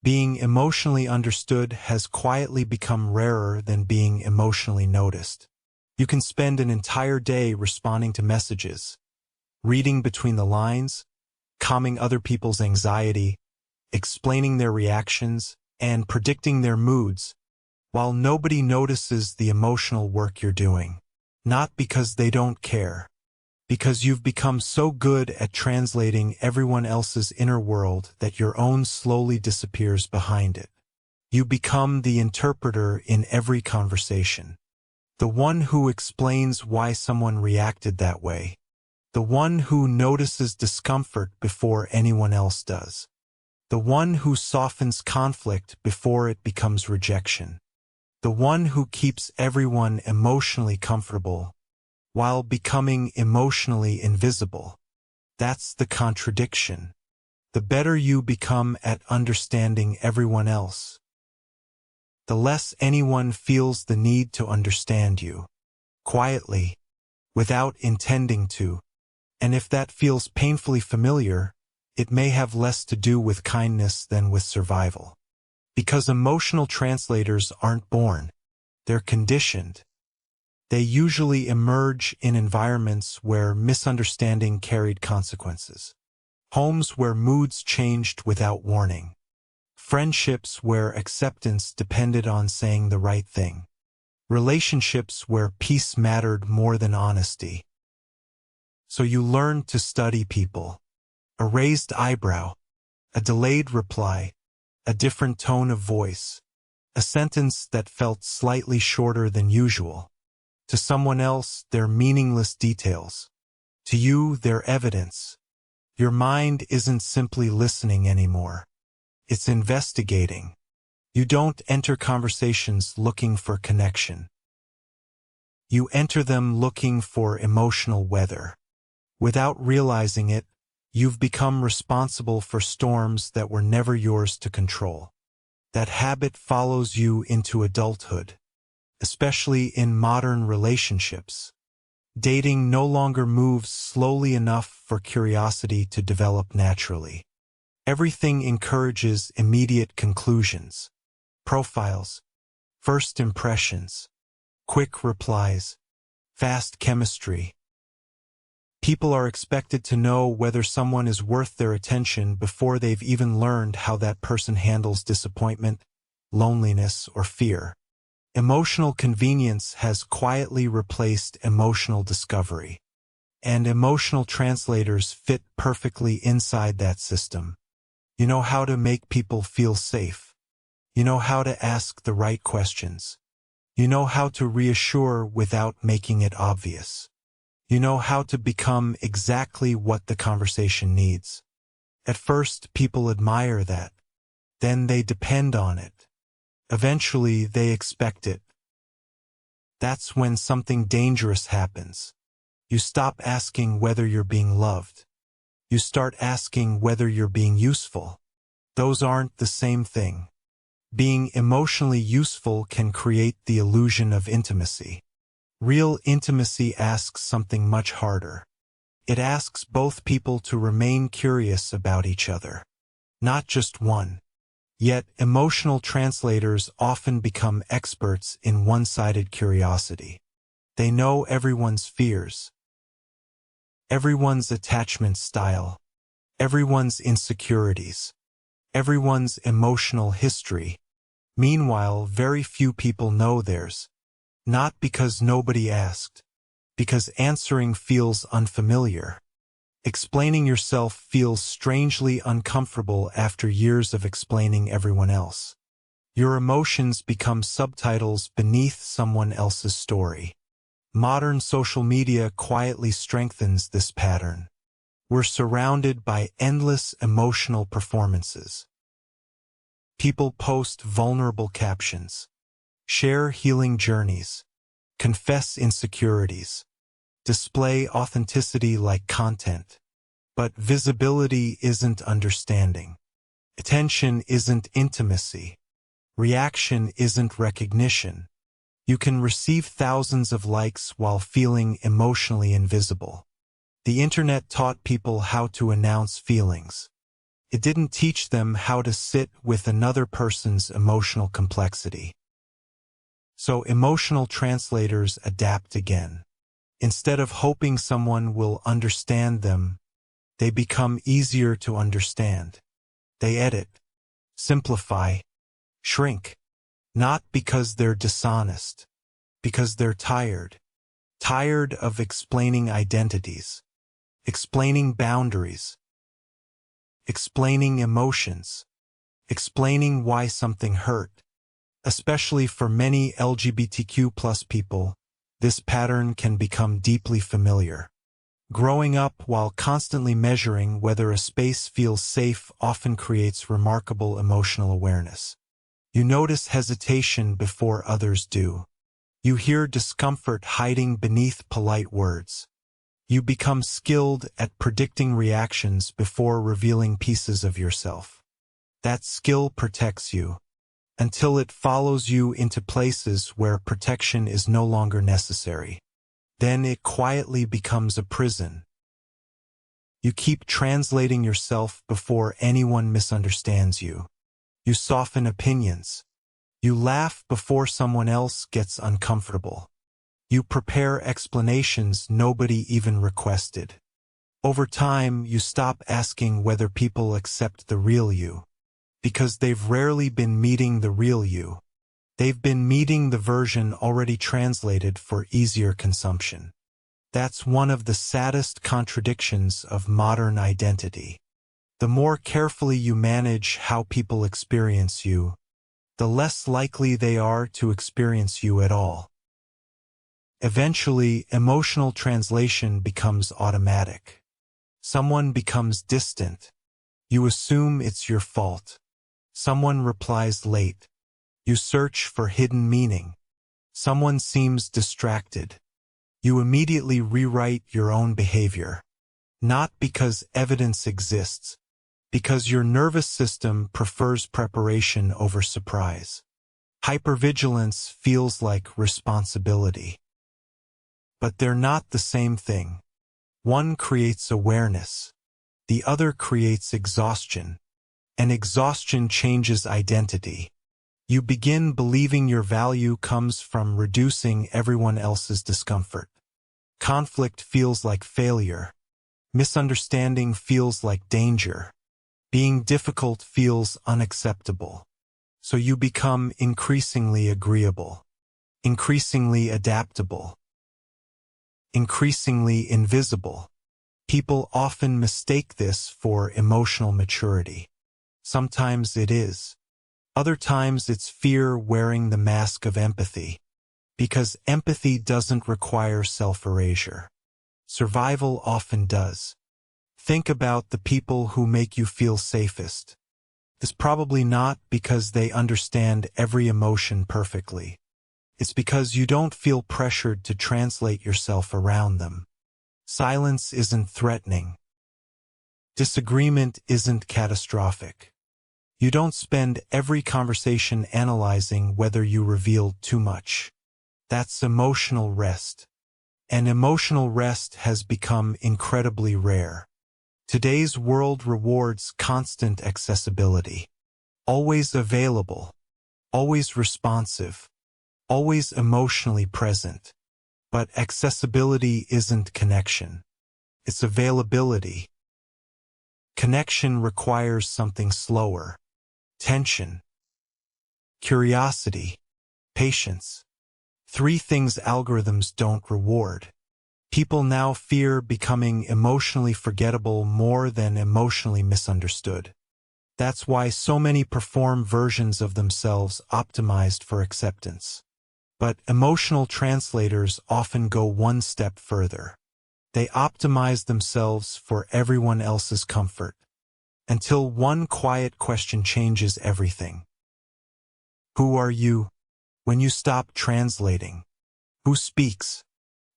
Being emotionally understood has quietly become rarer than being emotionally noticed. You can spend an entire day responding to messages, reading between the lines, calming other people's anxiety, explaining their reactions, and predicting their moods, while nobody notices the emotional work you're doing. Not because they don't care, because you've become so good at translating everyone else's inner world that your own slowly disappears behind it. You become the interpreter in every conversation. The one who explains why someone reacted that way. The one who notices discomfort before anyone else does. The one who softens conflict before it becomes rejection. The one who keeps everyone emotionally comfortable while becoming emotionally invisible. That's the contradiction. The better you become at understanding everyone else, the less anyone feels the need to understand you. Quietly, without intending to. And if that feels painfully familiar, it may have less to do with kindness than with survival. Because emotional translators aren't born, they're conditioned. They usually emerge in environments where misunderstanding carried consequences. Homes where moods changed without warning. Friendships where acceptance depended on saying the right thing. Relationships where peace mattered more than honesty. So you learned to study people. A raised eyebrow, a delayed reply, a different tone of voice, a sentence that felt slightly shorter than usual. To someone else, they're meaningless details. To you, they're evidence. Your mind isn't simply listening anymore. It's investigating. You don't enter conversations looking for connection. You enter them looking for emotional weather. Without realizing it, you've become responsible for storms that were never yours to control. That habit follows you into adulthood, especially in modern relationships. Dating no longer moves slowly enough for curiosity to develop naturally. Everything encourages immediate conclusions, profiles, first impressions, quick replies, fast chemistry. People are expected to know whether someone is worth their attention before they've even learned how that person handles disappointment, loneliness, or fear. Emotional convenience has quietly replaced emotional discovery. And emotional translators fit perfectly inside that system. You know how to make people feel safe. You know how to ask the right questions. You know how to reassure without making it obvious. You know how to become exactly what the conversation needs. At first, people admire that. Then they depend on it. Eventually, they expect it. That's when something dangerous happens. You stop asking whether you're being loved. You start asking whether you're being useful. Those aren't the same thing. Being emotionally useful can create the illusion of intimacy. Real intimacy asks something much harder. It asks both people to remain curious about each other. Not just one. Yet, emotional translators often become experts in one-sided curiosity. They know everyone's fears, everyone's attachment style, everyone's insecurities, everyone's emotional history. Meanwhile, very few people know theirs. Not because nobody asked, because answering feels unfamiliar. Explaining yourself feels strangely uncomfortable after years of explaining everyone else. Your emotions become subtitles beneath someone else's story. Modern social media quietly strengthens this pattern. We're surrounded by endless emotional performances. People post vulnerable captions, share healing journeys, confess insecurities, display authenticity like content. But visibility isn't understanding. Attention isn't intimacy. Reaction isn't recognition. You can receive thousands of likes while feeling emotionally invisible. The internet taught people how to announce feelings. It didn't teach them how to sit with another person's emotional complexity. So emotional translators adapt again. Instead of hoping someone will understand them, they become easier to understand. They edit, simplify, shrink. Not because they're dishonest, because they're tired. Tired of explaining identities, explaining boundaries, explaining emotions, explaining why something hurt. Especially for many LGBTQ+ people, this pattern can become deeply familiar. Growing up while constantly measuring whether a space feels safe often creates remarkable emotional awareness. You notice hesitation before others do. You hear discomfort hiding beneath polite words. You become skilled at predicting reactions before revealing pieces of yourself. That skill protects you, until it follows you into places where protection is no longer necessary. Then it quietly becomes a prison. You keep translating yourself before anyone misunderstands you. You soften opinions. You laugh before someone else gets uncomfortable. You prepare explanations nobody even requested. Over time, you stop asking whether people accept the real you, because they've rarely been meeting the real you. They've been meeting the version already translated for easier consumption. That's one of the saddest contradictions of modern identity. The more carefully you manage how people experience you, the less likely they are to experience you at all. Eventually, emotional translation becomes automatic. Someone becomes distant. You assume it's your fault. Someone replies late. You search for hidden meaning. Someone seems distracted. You immediately rewrite your own behavior. Not because evidence exists, because your nervous system prefers preparation over surprise. Hypervigilance feels like responsibility. But they're not the same thing. One creates awareness. The other creates exhaustion. And exhaustion changes identity. You begin believing your value comes from reducing everyone else's discomfort. Conflict feels like failure. Misunderstanding feels like danger. Being difficult feels unacceptable. So you become increasingly agreeable, increasingly adaptable, increasingly invisible. People often mistake this for emotional maturity. Sometimes it is. Other times it's fear wearing the mask of empathy. Because empathy doesn't require self-erasure. Survival often does. Think about the people who make you feel safest. It's probably not because they understand every emotion perfectly. It's because you don't feel pressured to translate yourself around them. Silence isn't threatening. Disagreement isn't catastrophic. You don't spend every conversation analyzing whether you revealed too much. That's emotional rest. And emotional rest has become incredibly rare. Today's world rewards constant accessibility. Always available. Always responsive. Always emotionally present. But accessibility isn't connection. It's availability. Connection requires something slower. Tension. Curiosity. Patience. 3 things algorithms don't reward. People now fear becoming emotionally forgettable more than emotionally misunderstood. That's why so many perform versions of themselves optimized for acceptance. But emotional translators often go one step further. They optimize themselves for everyone else's comfort. Until one quiet question changes everything. Who are you? When you stop translating. Who speaks?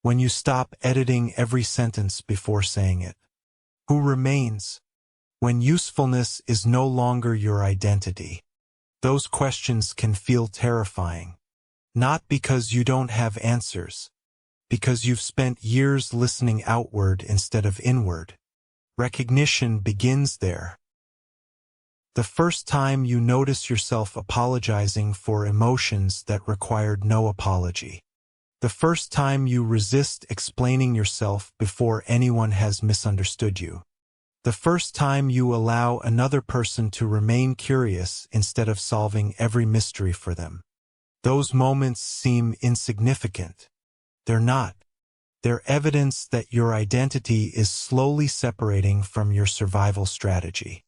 When you stop editing every sentence before saying it. Who remains? When usefulness is no longer your identity. Those questions can feel terrifying. Not because you don't have answers. Because you've spent years listening outward instead of inward. Recognition begins there. The first time you notice yourself apologizing for emotions that required no apology. The first time you resist explaining yourself before anyone has misunderstood you. The first time you allow another person to remain curious instead of solving every mystery for them. Those moments seem insignificant. They're not. They're evidence that your identity is slowly separating from your survival strategy.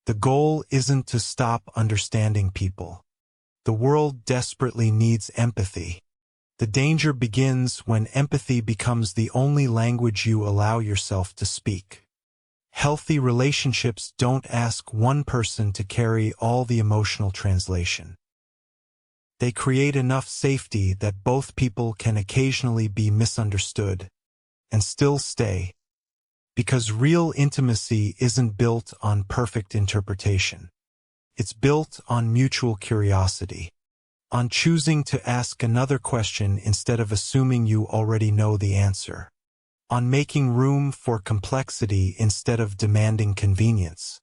The goal isn't to stop understanding people. The world desperately needs empathy. The danger begins when empathy becomes the only language you allow yourself to speak. Healthy relationships don't ask one person to carry all the emotional translation. They create enough safety that both people can occasionally be misunderstood and still stay. Because real intimacy isn't built on perfect interpretation. It's built on mutual curiosity. On choosing to ask another question instead of assuming you already know the answer. On making room for complexity instead of demanding convenience.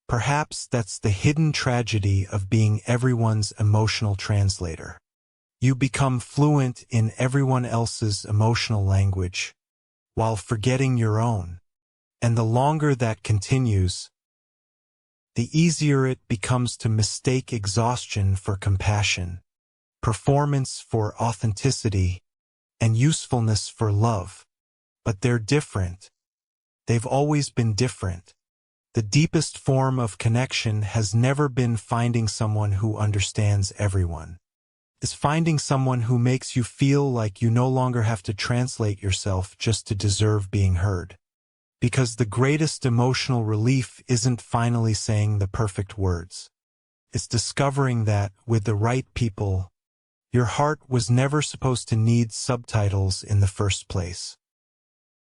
Perhaps that's the hidden tragedy of being everyone's emotional translator. You become fluent in everyone else's emotional language, while forgetting your own. And the longer that continues, the easier it becomes to mistake exhaustion for compassion, performance for authenticity, and usefulness for love. But they're different. They've always been different. The deepest form of connection has never been finding someone who understands everyone. It's finding someone who makes you feel like you no longer have to translate yourself just to deserve being heard. Because the greatest emotional relief isn't finally saying the perfect words. It's discovering that, with the right people, your heart was never supposed to need subtitles in the first place.